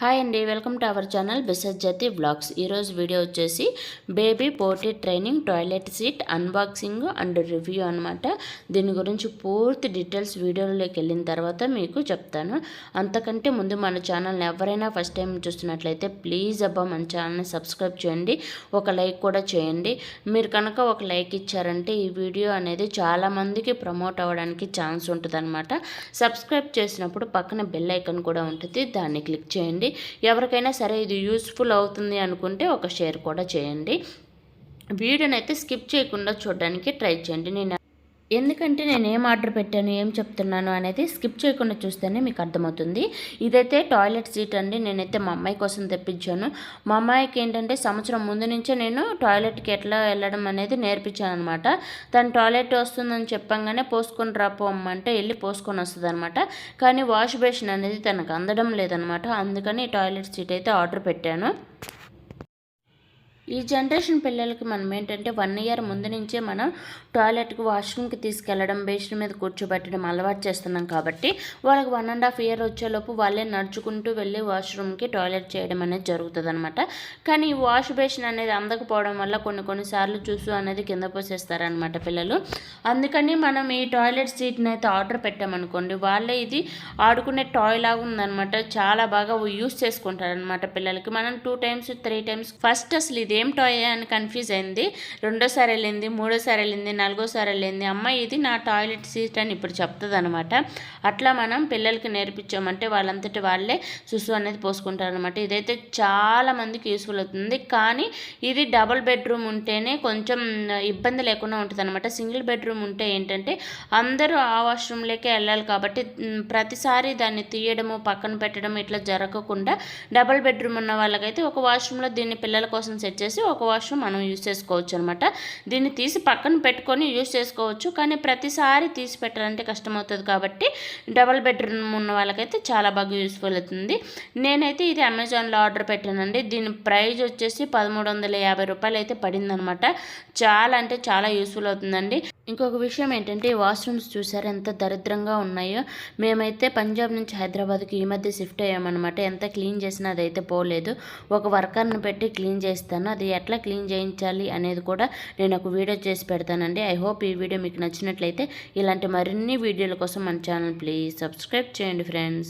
Hi అండి, welcome to our channel బిసజ్జతి vlogs. ఈరోజు వీడియో వచ్చేసి baby potty training toilet seat unboxing and review అనమాట. దీని గురించి పూర్తి డీటెయిల్స్ వీడియోలోకి వెళ్ళిన తర్వాత మీకు చెప్తాను. అంతకంటే ముందు మన ఛానల్ని ఎవరైనా ఫస్ట్ టైం చూస్తున్నట్లయితే ప్లీజ్ మన ఛానల్ని సబ్స్క్రైబ్ చేయండి, ఒక లైక్ కూడా చేయండి. మీరు కనుక ఒక లైక్ ఇచ్చారంటే ఈ వీడియో అనేది చాలామందికి ప్రమోట్ అవ్వడానికి ఛాన్స్ ఉంటుంది అనమాట. సబ్స్క్రైబ్ చేసినప్పుడు పక్కన బెల్ ఐకాన్ కూడా ఉంటుంది, దాన్ని క్లిక్ చేయండి. ఎవరికైనా సరే ఇది యూస్ఫుల్ అవుతుంది అనుకుంటే ఒక షేర్ కూడా చేయండి. వీడియోని అయితే స్కిప్ చేయకుండా చూడడానికి ట్రై చేయండి. ఎందుకంటే నేను ఏం ఆర్డర్ పెట్టాను, ఏం చెప్తున్నాను అనేది స్కిప్ చేయకుండా చూస్తేనే మీకు అర్థమవుతుంది. ఇదైతే టాయిలెట్ సీట్ అండి. నేనైతే మా అమ్మాయి కోసం తెప్పించాను. మా అమ్మాయికి ఏంటంటే సంవత్సరం ముందు నుంచే నేను టాయిలెట్కి ఎట్లా వెళ్ళడం అనేది నేర్పించాను అనమాట. తను టాయిలెట్ వస్తుందని చెప్పంగానే పోసుకొని రాపోమ్మంటే వెళ్ళి పోసుకొని వస్తుంది అనమాట. కానీ వాష్ బేసిన్ అనేది తనకు అందడం లేదనమాట. అందుకని టాయిలెట్ సీట్ అయితే ఆర్డర్ పెట్టాను. ఈ జనరేషన్ పిల్లలకి మనం ఏంటంటే 1 ఇయర్ ముందు నుంచే మనం టాయిలెట్కి వాష్రూమ్కి తీసుకెళ్ళడం, బేసిన్ మీద కూర్చోబెట్టడం అలవాటు చేస్తున్నాం కాబట్టి వాళ్ళకి 1.5 ఇయర్ వచ్చేలోపు వాళ్ళే నడుచుకుంటూ వెళ్ళి వాష్రూమ్కి టాయిలెట్ చేయడం అనేది జరుగుతుంది అనమాట. కానీ ఈ వాష్ బేసిన్ అనేది అందకపోవడం వల్ల కొన్నిసార్లు చూసు అనేది కింద పోసేస్తారనమాట పిల్లలు. అందుకని మనం ఈ టాయిలెట్ సీట్ని అయితే ఆర్డర్ పెట్టామనుకోండి, వాళ్ళే ఇది ఆడుకునే టాయ్ లాగా ఉందనమాట. చాలా బాగా యూస్ చేసుకుంటారనమాట పిల్లలకి. మనం 2 times 3 times ఫస్ట్ అసలు ఇది ఏం టాయ్ అని కన్ఫ్యూజ్ అయింది. రెండోసారి వెళ్ళింది, మూడోసారి వెళ్ళింది, 4వ సారి వెళ్ళింది. అమ్మాయి ఇది నా టాయిలెట్ సీట్ అని ఇప్పుడు చెప్తుంది అనమాట. అట్లా మనం పిల్లలకి నేర్పించామంటే వాళ్ళంతటి వాళ్ళే సుసు అనేది పోసుకుంటారనమాట. ఇదైతే చాలా మందికి యూస్ఫుల్ అవుతుంది. కానీ ఇది డబుల్ బెడ్రూమ్ ఉంటేనే కొంచెం ఇబ్బంది లేకుండా ఉంటుంది అనమాట. సింగిల్ బెడ్రూమ్ ఉంటే ఏంటంటే అందరూ ఆ వాష్రూమ్లోకే వెళ్ళాలి కాబట్టి ప్రతిసారి దాన్ని తీయడము, పక్కన పెట్టడం ఇట్లా జరగకుండా డబుల్ బెడ్రూమ్ ఉన్న వాళ్ళకైతే ఒక వాష్రూమ్లో దీన్ని పిల్లల కోసం సెట్ చేసి ఒక వాష్రూమ్ మనం యూజ్ చేసుకోవచ్చు అనమాట. దీన్ని తీసి పక్కన పెట్టుకొని యూజ్ చేసుకోవచ్చు. కానీ ప్రతిసారి తీసి పెట్టాలంటే కష్టమవుతుంది కాబట్టి డబుల్ బెడ్రూమ్ ఉన్న వాళ్ళకైతే చాలా బాగా యూస్ఫుల్ అవుతుంది. నేనైతే ఇది అమెజాన్లో ఆర్డర్ పెట్టానండి. దీని ప్రైస్ వచ్చేసి 1350 రూపాయలు అయితే పడిందనమాట. చాలా అంటే చాలా యూస్ఫుల్ అవుతుందండి. ఇంకొక విషయం ఏంటంటే ఈ వాష్రూమ్స్ చూసారు ఎంత దరిద్రంగా ఉన్నాయో. మేమైతే పంజాబ్ నుంచి హైదరాబాద్కి ఈ మధ్య షిఫ్ట్ అయ్యామన్నమాట. ఎంత క్లీన్ చేసినా అదైతే పోలేదు. ఒక వర్కర్ని పెట్టి క్లీన్ చేస్తాను. అది ఎట్లా క్లీన్ చేయించాలి అనేది కూడా నేను ఒక వీడియో చేసి పెడతానండి. ఐ హోప్ ఈ వీడియో మీకు నచ్చినట్లయితే ఇలాంటి మరిన్ని వీడియోల కోసం మన ఛానల్ ప్లీజ్ సబ్స్క్రైబ్ చేయండి ఫ్రెండ్స్.